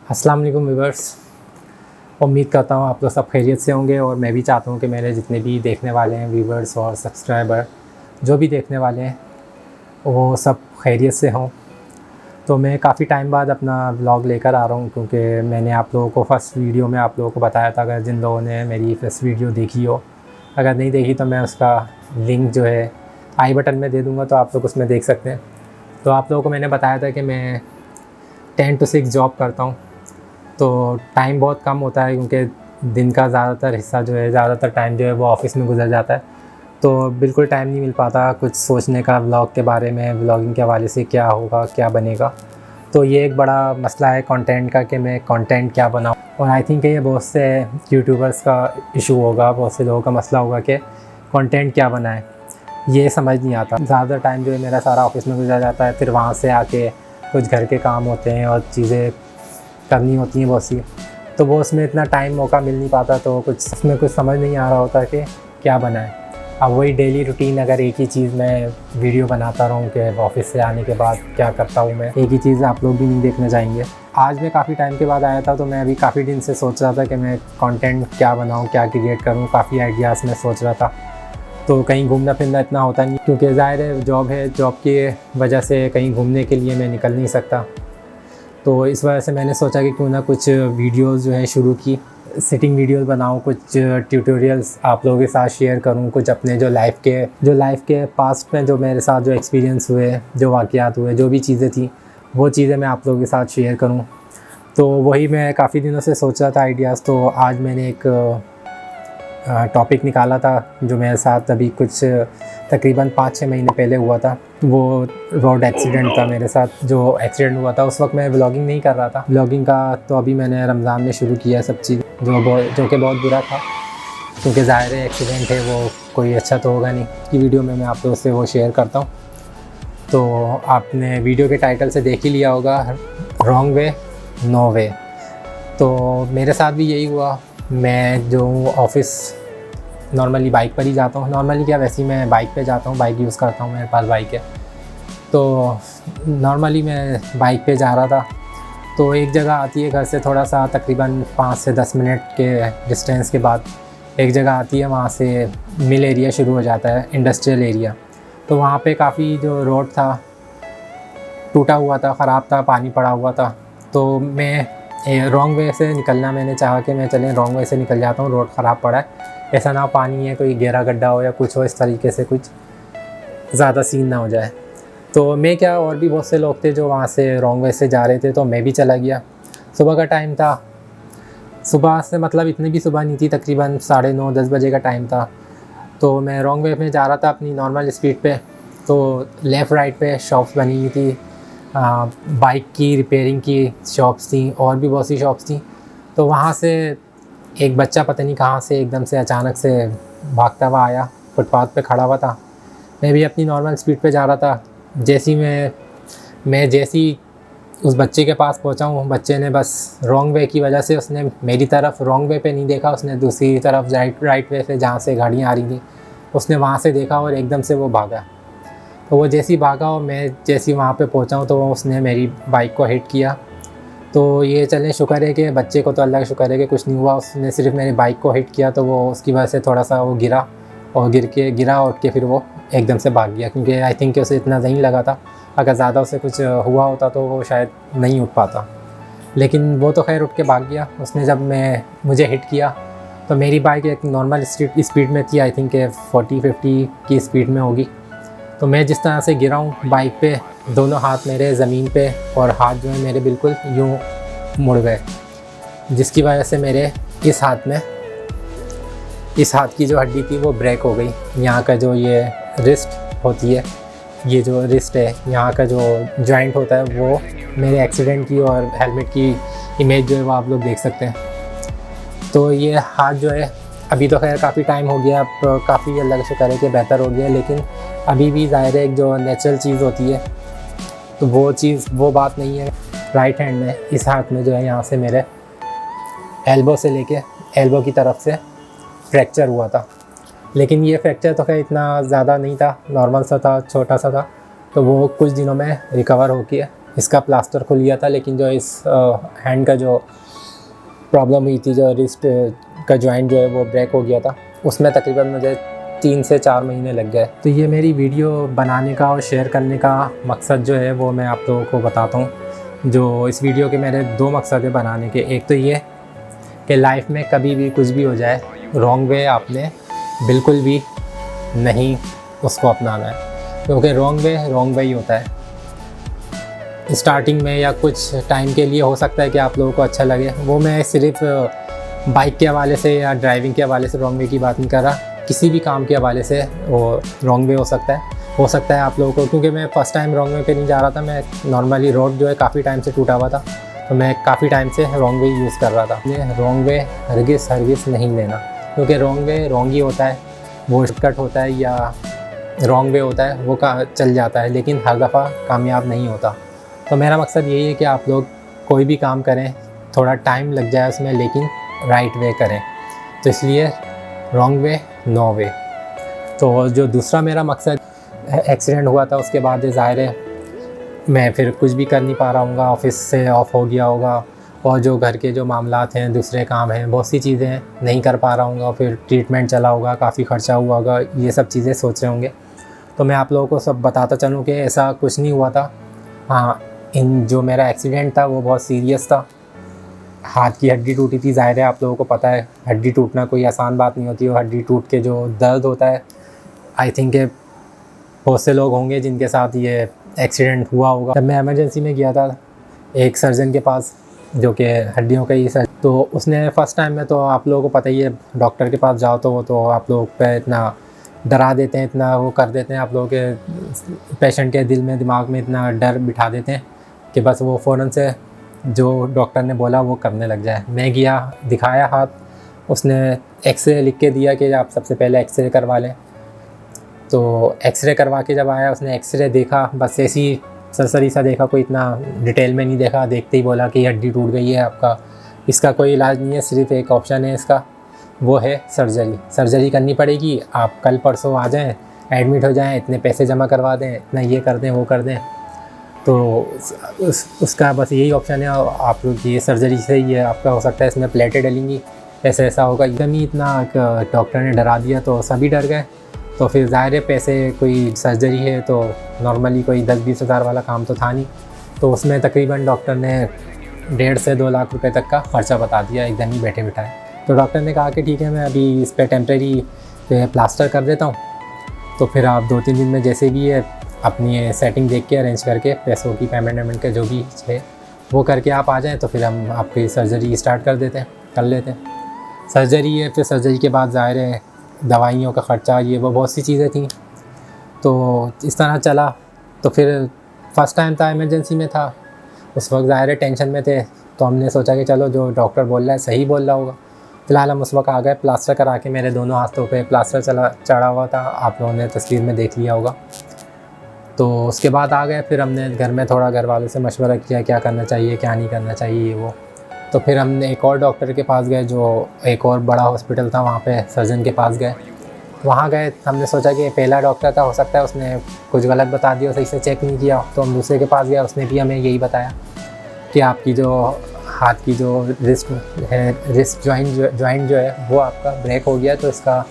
अस्सलाम वालेकुम व्यूअर्स। उम्मीद करता हूँ आप लोग सब खैरियत से होंगे और मैं भी चाहता हूँ कि मेरे जितने भी देखने वाले हैं व्यूअर्स और सब्सक्राइबर जो भी देखने वाले हैं वो सब खैरियत से हों। तो मैं काफ़ी टाइम बाद अपना व्लॉग लेकर आ रहा हूँ क्योंकि मैंने आप लोगों को फ़र्स्ट वीडियो में आप लोगों को बताया था, अगर जिन लोगों ने मेरी फर्स्ट वीडियो देखी हो, अगर नहीं देखी तो मैं उसका लिंक जो है आई बटन में दे दूँगा, तो आप लोग उसमें देख सकते हैं। तो आप लोगों को मैंने बताया था कि मैं 10 to 6 जॉब करता हूँ, तो टाइम बहुत कम होता है क्योंकि दिन का ज़्यादातर हिस्सा जो है, ज़्यादातर टाइम जो है वो ऑफ़िस में गुजर जाता है, तो बिल्कुल टाइम नहीं मिल पाता कुछ सोचने का व्लॉग के बारे में, व्लॉगिंग के हवाले से क्या होगा क्या बनेगा। तो ये एक बड़ा मसला है कंटेंट का कि मैं कंटेंट क्या बनाऊँ, और आई थिंक ये बहुत से यूट्यूबर्स का इशू होगा, बहुत से लोगों का मसला होगा कि कंटेंट क्या बनाएं, ये समझ नहीं आता। ज़्यादातर टाइम जो है मेरा सारा ऑफ़िस में गुजर जाता है, फिर वहाँ से आके कुछ घर के काम होते हैं और चीज़ें करनी होती हैं बहुत सी, तो वो उसमें इतना टाइम मौका मिल नहीं पाता, तो कुछ उसमें कुछ समझ नहीं आ रहा होता कि क्या बनाएं। अब वही डेली रूटीन, अगर एक ही चीज़ मैं वीडियो बनाता रहूँ कि ऑफ़िस से आने के बाद क्या करता हूँ मैं, एक ही चीज़ आप लोग भी नहीं देखना चाहेंगे। आज मैं काफ़ी टाइम के बाद आया था, तो मैं अभी काफ़ी दिन से सोच रहा था कि मैं कंटेंट क्या बनाऊँ, क्या क्रिएट करूँ, काफ़ी आइडियाज़ मैं सोच रहा था। तो कहीं घूमना फिरना इतना होता नहीं क्योंकि ज़ाहिर है जॉब है, जॉब की वजह से कहीं घूमने के लिए मैं निकल नहीं सकता। तो इस वजह से मैंने सोचा कि क्यों ना कुछ वीडियोस जो हैं शुरू की, सिटिंग वीडियोस बनाऊं, कुछ ट्यूटोरियल्स आप लोगों के साथ शेयर करूं, कुछ अपने जो लाइफ के पास्ट में जो मेरे साथ जो एक्सपीरियंस हुए, जो वाक़यात हुए, जो भी चीज़ें थी, वो चीज़ें मैं आप लोगों के साथ शेयर करूं। तो वही मैं काफ़ी दिनों से सोच रहा था आइडियाज़। तो आज मैंने एक टॉपिक निकाला था जो मेरे साथ अभी कुछ तकरीबन 5-6 महीने पहले हुआ था। वो रोड एक्सीडेंट था मेरे साथ। जो एक्सीडेंट हुआ था उस वक्त मैं व्लॉगिंग नहीं कर रहा था। व्लॉगिंग का तो अभी मैंने रमज़ान में शुरू किया सब चीज़, जो कि बहुत बुरा था क्योंकि ज़ाहिर है एक्सीडेंट है, वो कोई अच्छा तो होगा नहीं। कि वीडियो में मैं आप लोगों से वो शेयर करता हूँ। तो आपने वीडियो के टाइटल से देख ही लिया होगा, रॉन्ग वे नो वे। तो मेरे साथ भी यही हुआ। मैं जो ऑफ़िस नॉर्मली बाइक पर ही जाता हूँ, नॉर्मली क्या वैसे ही मैं बाइक पे जाता हूँ, बाइक यूज़ करता हूँ, मेरे पास बाइक है। तो नॉर्मली मैं बाइक पे जा रहा था, तो एक जगह आती है घर से थोड़ा सा तकरीबन 5 से 10 मिनट के डिस्टेंस के बाद एक जगह आती है, वहाँ से मिल एरिया शुरू हो जाता है, इंडस्ट्रियल एरिया। तो वहाँ पे काफ़ी जो रोड था टूटा हुआ था, ख़राब था, पानी पड़ा हुआ था। तो मैं रॉन्ग वे से निकलना, मैंने चाहा कि मैं चलें रॉन्ग वे से निकल जाता हूँ, रोड ख़राब पड़ा है, ऐसा ना पानी है, कोई गहरा गड्ढा हो या कुछ हो, इस तरीके से कुछ ज़्यादा सीन ना हो जाए। तो मैं क्या, और भी बहुत से लोग थे जो वहाँ से रॉन्ग वे से जा रहे थे, तो मैं भी चला गया। सुबह का टाइम था, सुबह से मतलब इतनी भी सुबह नहीं थी, तकरीबन 9:30-10 बजे का टाइम था। तो मैं रॉन्ग वे में जा रहा था अपनी नॉर्मल स्पीड पे। तो लेफ़्ट राइट पे शॉप्स बनी हुई थी, बाइक की रिपेयरिंग की शॉप्स थी, और भी बहुत सी शॉप्स थी। तो वहाँ से एक बच्चा पता नहीं कहाँ से एकदम से अचानक से भागता हुआ आया, फुटपाथ पे खड़ा हुआ था। मैं भी अपनी नॉर्मल स्पीड पे जा रहा था। जैसी मैं उस बच्चे के पास पहुंचा हूँ, बच्चे ने बस रॉन्ग वे की वजह से उसने मेरी तरफ रॉन्ग वे पे नहीं देखा, उसने दूसरी तरफ राइट वे से जहाँ से गाड़ियाँ आ रही थी उसने वहाँ से देखा और एकदम से वो भागा। तो वो जैसी भागा और मैं जैसी वहाँ पे पहुँचा हूँ तो उसने मेरी बाइक को हिट किया। तो ये चलें, शुक्र है कि बच्चे को तो अल्लाह का शुक्र है कि कुछ नहीं हुआ, उसने सिर्फ मेरी बाइक को हिट किया, तो वो उसकी वजह से थोड़ा सा वो गिरा और गिरा उठ के फिर वो एकदम से भाग गया, क्योंकि आई थिंक उसे इतना नहीं लगा था। अगर ज़्यादा उसे कुछ हुआ होता तो वो शायद नहीं उठ पाता, लेकिन वो तो खैर उठ के भाग गया। उसने जब मुझे हिट किया तो मेरी बाइक एक नॉर्मल स्पीड में थी, आई थिंक 40-50 की स्पीड में होगी। तो मैं जिस तरह से गिरा हूँ बाइक पे, दोनों हाथ मेरे ज़मीन पे और हाथ जो है मेरे बिल्कुल यूँ मुड़ गए, जिसकी वजह से मेरे इस हाथ की जो हड्डी थी वो ब्रेक हो गई। यहाँ का जो ये रिस्ट होती है, ये जो रिस्ट है, यहाँ का जो जॉइंट होता है, वो मेरे एक्सीडेंट की और हेलमेट की इमेज जो है वो आप लोग देख सकते हैं। तो ये हाथ जो है, अभी तो खैर काफ़ी टाइम हो गया, अब काफ़ी अल्लाह का शुक्र है कि बेहतर हो गया, लेकिन अभी भी ज़ाहिर है एक जो नेचुरल चीज़ होती है तो वो बात नहीं है। राइट हैंड में, इस हाथ में जो है, यहाँ से मेरे एल्बो से लेके एल्बो की तरफ से फ्रैक्चर हुआ था। लेकिन ये फ्रैक्चर तो खैर इतना ज़्यादा नहीं था, नॉर्मल सा था, छोटा सा था। तो वो कुछ दिनों में रिकवर इसका प्लास्टर खुल गया था, लेकिन जो इस हैंड का जो प्रॉब्लम हुई थी, जो रिस्ट का जॉइंट जो है वो ब्रेक हो गया था, उसमें तकरीबन मुझे 3 से 4 महीने लग गए। तो ये मेरी वीडियो बनाने का और शेयर करने का मकसद जो है वो मैं आप लोगों को बताता हूँ। जो इस वीडियो के मेरे 2 मकसद है बनाने के। एक तो ये कि लाइफ में कभी भी कुछ भी हो जाए, रॉन्ग वे आपने बिल्कुल भी नहीं उसको अपनाना है, क्योंकि रॉन्ग वे ही होता है। स्टार्टिंग में या कुछ टाइम के लिए हो सकता है कि आप लोगों को अच्छा लगे, वो मैं सिर्फ बाइक के हवाले से या ड्राइविंग के हवाले से रॉन्ग वे की बात नहीं कर रहा, किसी भी काम के हवाले से वो रॉन्ग वे हो सकता है आप लोगों को। क्योंकि मैं फ़र्स्ट टाइम रॉन्ग वे पे नहीं जा रहा था, मैं नॉर्मली रोड जो है काफ़ी टाइम से टूटा हुआ था, तो मैं काफ़ी टाइम से रॉन्ग वे यूज़ कर रहा था। मैं रॉन्ग वे हरगिज़ नहीं लेना, क्योंकि रॉन्ग वे रॉन्ग ही होता है, वो शॉर्टकट होता है या रॉन्ग वे होता है, वो चल जाता है, लेकिन हर दफ़ा कामयाब नहीं होता। तो मेरा मकसद यही है कि आप लोग कोई भी काम करें, थोड़ा टाइम लग जाए उसमें, लेकिन राइट वे करें। तो इसलिए रॉन्ग वे नो वे। तो जो दूसरा मेरा मकसद, एक्सीडेंट हुआ था उसके बाद ज़ाहिर है मैं फिर कुछ भी कर नहीं पा रहा हूँ, ऑफिस से ऑफ हो गया होगा, और जो घर के जो मामलात हैं, दूसरे काम हैं, बहुत सी चीज़ें नहीं कर पा रहा हूँ, फिर ट्रीटमेंट चला होगा, काफ़ी ख़र्चा हुआ होगा, ये सब चीज़ें सोच रहे होंगे। तो मैं आप लोगों को सब बताता चलूँ कि ऐसा कुछ नहीं हुआ था। हाँ, जो मेरा एक्सीडेंट था वो बहुत सीरियस था। हाथ की हड्डी टूटी थी। ज़ाहिर है आप लोगों को पता है हड्डी टूटना कोई आसान बात नहीं होती है, और हड्डी टूट के जो दर्द होता है, आई थिंक बहुत से लोग होंगे जिनके साथ ये एक्सीडेंट हुआ होगा। जब मैं इमरजेंसी में गया था एक सर्जन के पास, जो कि हड्डियों का ही सर्जन, तो उसने फ़र्स्ट टाइम में, तो आप लोगों को पता ही है डॉक्टर के पास जाओ तो वो तो आप लोग पे इतना डरा देते हैं, इतना वो कर देते हैं, आप लोगों के पेशेंट के दिल में, दिमाग में इतना डर बिठा देते हैं कि बस वो फ़ौरन से जो डॉक्टर ने बोला वो करने लग जाए। मैं गया, दिखाया हाथ, उसने एक्सरे लिख के दिया कि आप सबसे पहले एक्सरे करवा लें। तो एक्सरे करवा के जब आया, उसने एक्सरे देखा, बस ऐसी सरसरी सा देखा, कोई इतना डिटेल में नहीं देखा। देखते ही बोला कि हड्डी टूट गई है आपका, इसका कोई इलाज नहीं है, सिर्फ एक ऑप्शन है इसका, वो है सर्जरी करनी पड़ेगी। आप कल परसों आ जाएं, एडमिट हो जाएं, इतने पैसे जमा करवा दें, इतना ये कर दें, वो कर दें। तो उसका बस यही ऑप्शन है। आप लोग ये सर्जरी से ही है आपका हो सकता है, इसमें प्लेटें डलेंगी, ऐसा होगा। एकदम ही इतना डॉक्टर ने डरा दिया तो सभी डर गए। तो फिर ज़ाहिर है पैसे, कोई सर्जरी है तो नॉर्मली कोई 10-20 हज़ार वाला काम तो था नहीं, तो उसमें तकरीबन डॉक्टर ने 1.5 से 2 लाख रुपए तक का ख़र्चा बता दिया एकदम ही बैठे बिठाए। तो डॉक्टर ने कहा कि ठीक है, मैं अभी इस पर टेम्प्रेरी प्लास्टर कर देता हूँ, तो फिर आप 2-3 दिन में जैसे भी है अपनी सेटिंग देख के अरेंज करके, पैसों की पेमेंट का जो भी है वो करके आप आ जाएँ, तो फिर हम आपकी सर्जरी स्टार्ट कर लेते हैं। सर्जरी है, फिर सर्जरी के बाद ज़ाहिर है दवाइयों का ख़र्चा, ये वो बहुत सी चीज़ें थी। तो इस तरह चला। तो फिर फ़र्स्ट टाइम था, इमरजेंसी में था, उस वक्त ज़ाहिर है टेंशन में थे, तो हमने सोचा कि चलो जो डॉक्टर बोल रहा है सही बोल रहा होगा। फ़िलहाल हम उस वक्त आ गए, प्लास्टर करा के मेरे दोनों हाथों पे प्लास्टर चढ़ा हुआ था, आप लोगों ने तस्वीर में देख लिया होगा। तो उसके बाद आ गए, फिर हमने घर में थोड़ा घर वालों से मशवरा किया क्या करना चाहिए, क्या नहीं करना चाहिए वो। तो फिर हमने एक और डॉक्टर के पास गए, जो एक और बड़ा हॉस्पिटल था, वहाँ पे सर्जन के पास गए। वहाँ गए, हमने सोचा कि पहला डॉक्टर था, हो सकता है उसने कुछ गलत बता दिया, सही से चेक नहीं किया, तो हम दूसरे के पास गया, उसने भी हमें यही बताया कि आपकी जो हाथ की जो रिस्ट जॉइंट जो है वो आपका ब्रेक हो गया, तो इसका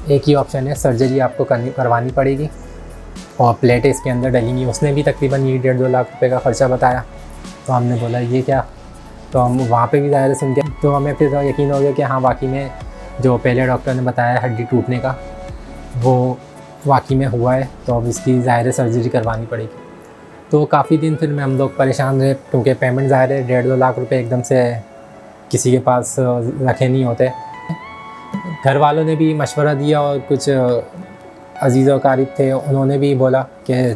एक ही ऑप्शन है, सर्जरी आपको करवानी पड़ेगी और प्लेटें इसके अंदर डलेंगी। उसने भी तकरीबन ये 1.5-2 लाख रुपए का ख़र्चा बताया। तो हमने बोला ये क्या, तो हम वहाँ पे भी ज़ाहिर सुन के तो हमें फिर यकीन हो गया कि हाँ वाकई में जो पहले डॉक्टर ने बताया हड्डी टूटने का, वो वाकई में हुआ है, तो अब इसकी ज़ाहिर सर्जरी करवानी पड़ेगी। तो काफ़ी दिन फिर हम लोग परेशान रहे, क्योंकि पेमेंट ज़ाहिर है 1.5-2 लाख रुपए एकदम से किसी के पास रखे नहीं होते। घर वालों ने भी मशवरा दिया, और कुछ अजीज़ व क़रीब थे, उन्होंने भी बोला कि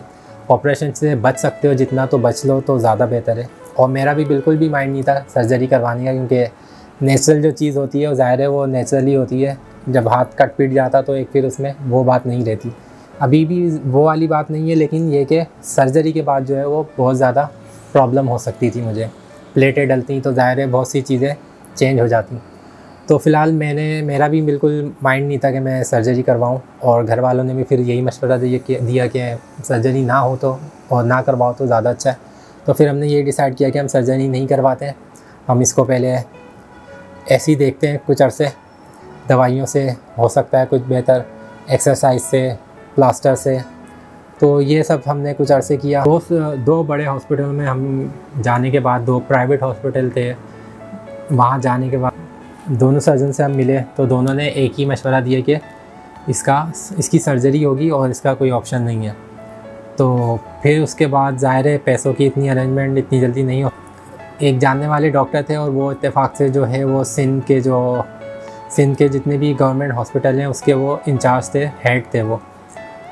ऑपरेशन से बच सकते हो जितना तो बच लो तो ज़्यादा बेहतर है। और मेरा भी बिल्कुल भी माइंड नहीं था सर्जरी करवाने का, क्योंकि नेचुरल जो चीज़ होती है वो ज़ाहिर है वो नेचुरली होती है। जब हाथ कट पीट जाता तो एक फिर उसमें वो बात नहीं रहती, अभी भी वो वाली बात नहीं है, लेकिन ये कि सर्जरी के बाद जो है वो बहुत ज़्यादा प्रॉब्लम हो सकती थी मुझे। प्लेटें डलती तो ज़ाहिर है बहुत सी चीज़ें चेंज हो जाती। तो फ़िलहाल मेरा भी बिल्कुल माइंड नहीं था कि मैं सर्जरी करवाऊं, और घर वालों ने भी फिर यही मशवरा दिया कि सर्जरी ना हो तो और ना करवाओ तो ज़्यादा अच्छा है। तो फिर हमने ये डिसाइड किया कि हम सर्जरी नहीं करवाते हैं, हम इसको पहले ऐसे ही देखते हैं कुछ अरसे, दवाइयों से हो सकता है कुछ बेहतर, एक्सरसाइज से, प्लास्टर से। तो ये सब हमने कुछ अरसे किया। दो बड़े हॉस्पिटल में हम जाने के बाद, 2 प्राइवेट हॉस्पिटल थे, वहाँ जाने के बाद दोनों सर्जन से हम मिले तो दोनों ने एक ही मशवरा दिया कि इसकी सर्जरी होगी और इसका कोई ऑप्शन नहीं है। तो फिर उसके बाद ज़ाहिर है पैसों की इतनी अरेंजमेंट इतनी जल्दी नहीं हो। एक जानने वाले डॉक्टर थे और वो इत्तेफाक से जो है वो सिंध के जितने भी गवर्नमेंट हॉस्पिटल हैं उसके वो इंचार्ज थे, हेड थे वो।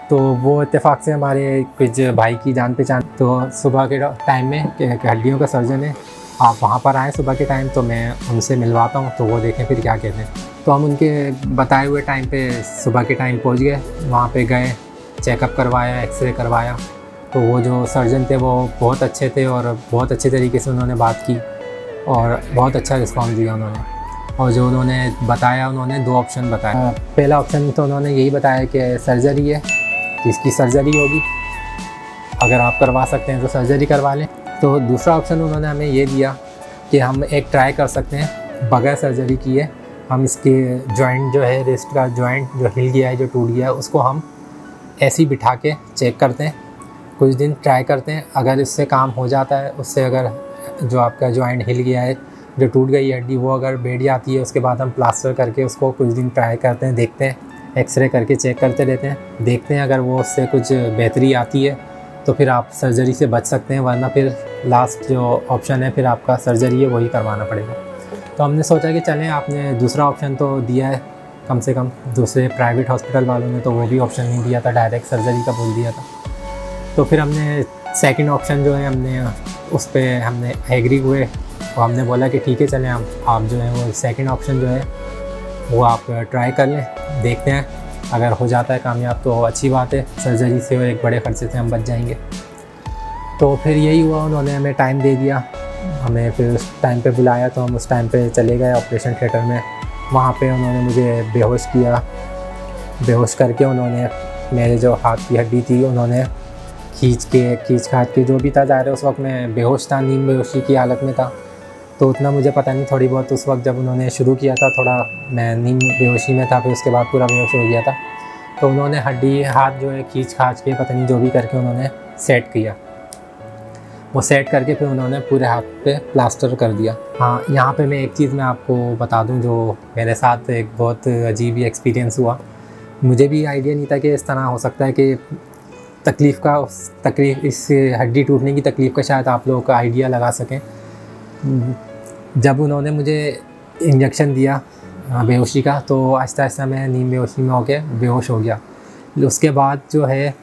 तो वो इत्तेफाक से हमारे कुछ भाई की जान पहचान, तो सुबह के टाइम में हड्डियों का सर्जन है, आप वहाँ पर आएँ सुबह के टाइम, तो मैं उनसे मिलवाता हूँ, तो वो देखें फिर क्या कहते हैं। तो हम उनके बताए हुए टाइम पे सुबह के टाइम पहुँच गए, वहाँ पे गए, चेकअप करवाया, एक्सरे करवाया। तो वो जो सर्जन थे वो बहुत अच्छे थे और बहुत अच्छे तरीके से उन्होंने बात की और बहुत अच्छा रिस्पॉन्स दिया उन्होंने। और जो उन्होंने बताया, उन्होंने 2 ऑप्शन बताया। पहला ऑप्शन तो उन्होंने यही बताया कि सर्जरी है, कि इसकी सर्जरी होगी, अगर आप करवा सकते हैं तो सर्जरी करवा लें। तो दूसरा ऑप्शन उन्होंने हमें ये दिया कि हम एक ट्राई कर सकते हैं बगैर सर्जरी किए, हम इसके जॉइंट जो है, रिस्ट का जॉइंट जो हिल गया है, जो टूट गया है, उसको हम ऐसे ही बिठा के चेक करते हैं, कुछ दिन ट्राई करते हैं। अगर इससे काम हो जाता है, उससे अगर जो आपका जॉइंट हिल गया है, जो टूट गई हड्डी, वो अगर बैठ जाती है, उसके बाद हम प्लास्टर करके उसको कुछ दिन ट्राई करते हैं, देखते हैं, एक्सरे करके चेक करते रहते हैं, देखते हैं अगर वो उससे कुछ बेहतरी आती है तो फिर आप सर्जरी से बच सकते हैं, वरना फिर लास्ट जो ऑप्शन है फिर आपका सर्जरी है वही करवाना पड़ेगा। तो हमने सोचा कि चलें, आपने दूसरा ऑप्शन तो दिया है, कम से कम दूसरे प्राइवेट हॉस्पिटल वालों ने तो वो भी ऑप्शन नहीं दिया था, डायरेक्ट सर्जरी का बोल दिया था। तो फिर हमने सेकंड ऑप्शन जो है हमने उस पर हमने एग्री हुए और हमने बोला कि ठीक है चलें, आप जो है वो सेकंड ऑप्शन जो है वो आप ट्राई कर लें, देखते हैं, अगर हो जाता है कामयाब तो अच्छी बात है, सर्जरी से और एक बड़े ख़र्चे से हम बच जाएंगे। तो फिर यही हुआ, उन्होंने हमें टाइम दे दिया, हमें फिर उस टाइम पे बुलाया, तो हम उस टाइम पे चले गए ऑपरेशन थिएटर में। वहाँ पे उन्होंने मुझे बेहोश किया, बेहोश करके उन्होंने मेरे जो हाथ की हड्डी थी उन्होंने खींच खाच के, जो भी था, ज़ाहिर है उस वक्त मैं बेहोश था, नींद बेहोशी की हालत में था, तो उतना मुझे पता नहीं, थोड़ी बहुत उस वक्त जब उन्होंने शुरू किया था थोड़ा मैं नींद बेहोशी में था, फिर उसके बाद पूरा बेहोश हो गया था। तो उन्होंने हड्डी हाथ जो है खींच खाच के, पता नहीं जो भी करके उन्होंने सेट किया, वो सेट करके फिर उन्होंने पूरे हाथ पे प्लास्टर कर दिया। हाँ, यहाँ पे मैं एक चीज़ मैं आपको बता दूँ जो मेरे साथ एक बहुत अजीब ही एक्सपीरियंस हुआ। मुझे भी आइडिया नहीं था कि इस तरह हो सकता है कि तकलीफ़ इस हड्डी टूटने की तकलीफ़ का शायद आप लोगों का आइडिया लगा सकें। जब उन्होंने मुझे इंजेक्शन दिया बेहोशी का, तो आहिस्ता आहिस्ता मैं नींद बेहोशी में होकर बेहोश हो गया। उसके बाद जो है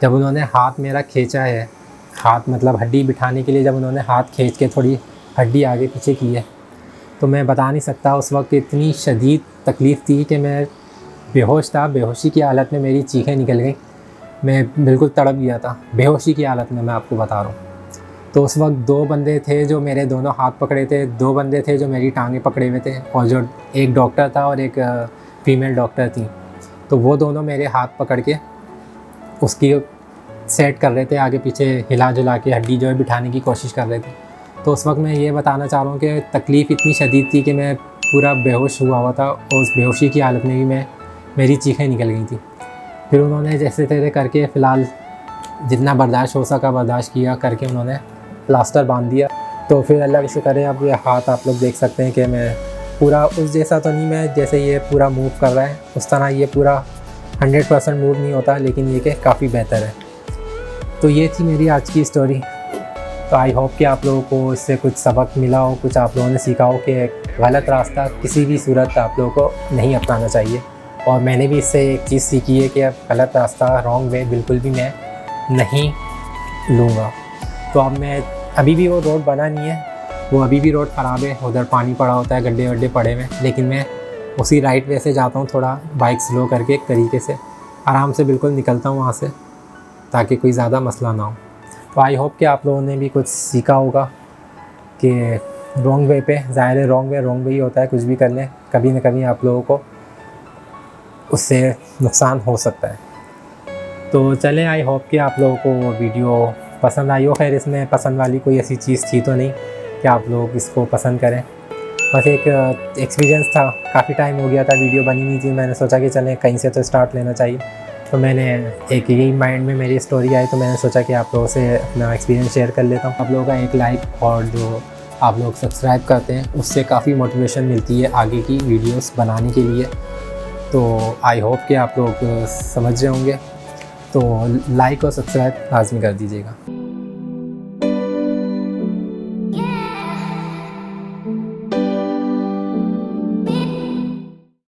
जब उन्होंने हाथ मेरा खींचा है, हाथ मतलब हड्डी बिठाने के लिए जब उन्होंने हाथ खींच के थोड़ी हड्डी आगे पीछे की है, तो मैं बता नहीं सकता उस वक्त इतनी शदीद तकलीफ़ थी कि मैं बेहोश था, बेहोशी की हालत में मेरी चीखें निकल गई, मैं बिल्कुल तड़प गया था बेहोशी की हालत में, मैं आपको बता रहा हूँ। तो उस वक्त 2 बंदे थे जो मेरे दोनों हाथ पकड़े थे, 2 बंदे थे जो मेरी टांगें पकड़े हुए थे, और जो एक डॉक्टर था और एक फ़ीमेल डॉक्टर थी, तो वो दोनों मेरे हाथ पकड़ के उसकी सेट कर रहे थे, आगे पीछे हिला जुला के हड्डी जो है बिठाने की कोशिश कर रहे थे। तो उस वक्त मैं ये बताना चाह रहा हूँ कि तकलीफ़ इतनी शदीद थी कि मैं पूरा बेहोश हुआ था, और उस बेहोशी की हालत में भी मेरी चीखें निकल गई थी। फिर उन्होंने जैसे तेरे करके फ़िलहाल जितना बर्दाश्त हो सका बर्दाश्त किया करके उन्होंने प्लास्टर बांध दिया। तो फिर अल्लाह का शुक्र है, अब ये हाथ आप लोग देख सकते हैं कि मैं पूरा उस जैसा तो नहीं, मैं जैसे ये पूरा मूव कर रहा है उस तरह ये पूरा 100% मूव नहीं होता, लेकिन ये कि काफ़ी बेहतर है। तो ये थी मेरी आज की स्टोरी। तो आई होप कि आप लोगों को इससे कुछ सबक मिला हो, कुछ आप लोगों ने सीखा हो कि गलत रास्ता किसी भी सूरत आप लोगों को नहीं अपनाना चाहिए। और मैंने भी इससे एक चीज़ सीखी है कि अब गलत रास्ता, रॉन्ग वे बिल्कुल भी मैं नहीं लूँगा। तो अब मैं अभी भी वो रोड बना नहीं है, वो अभी भी रोड ख़राब है, उधर पानी पड़ा होता है, गड्ढे वड्ढे पड़े हुए, लेकिन मैं उसी राइट वे से जाता हूँ, थोड़ा बाइक स्लो करके एक तरीके से आराम से बिल्कुल निकलता हूँ वहाँ से, ताकि कोई ज़्यादा मसला ना हो। तो आई होप कि आप लोगों ने भी कुछ सीखा होगा कि रॉन्ग वे पे, ज़ाहिर है रॉन्ग वे ही होता है, कुछ भी कर लें कभी ना कभी आप लोगों को उससे नुकसान हो सकता है। तो चलें, आई होप कि आप लोगों को वीडियो पसंद आई हो। खैर इसमें पसंद वाली कोई ऐसी चीज़ थी तो नहीं कि आप लोग इसको पसंद करें, बस एक एक्सपीरियंस था। काफ़ी टाइम हो गया था, वीडियो बनी नहीं थी, मैंने सोचा कि चलें कहीं से तो स्टार्ट लेना चाहिए। तो मैंने एक यही माइंड में मेरी स्टोरी आई, तो मैंने सोचा कि आप लोगों से अपना एक्सपीरियंस शेयर कर लेता हूँ। आप लोगों का एक लाइक और जो आप लोग सब्सक्राइब करते हैं उससे काफ़ी मोटिवेशन मिलती है आगे की वीडियोस बनाने के लिए। तो आई होप कि आप लोग समझ रहे होंगे, तो लाइक और सब्सक्राइब लाजमी कर दीजिएगा।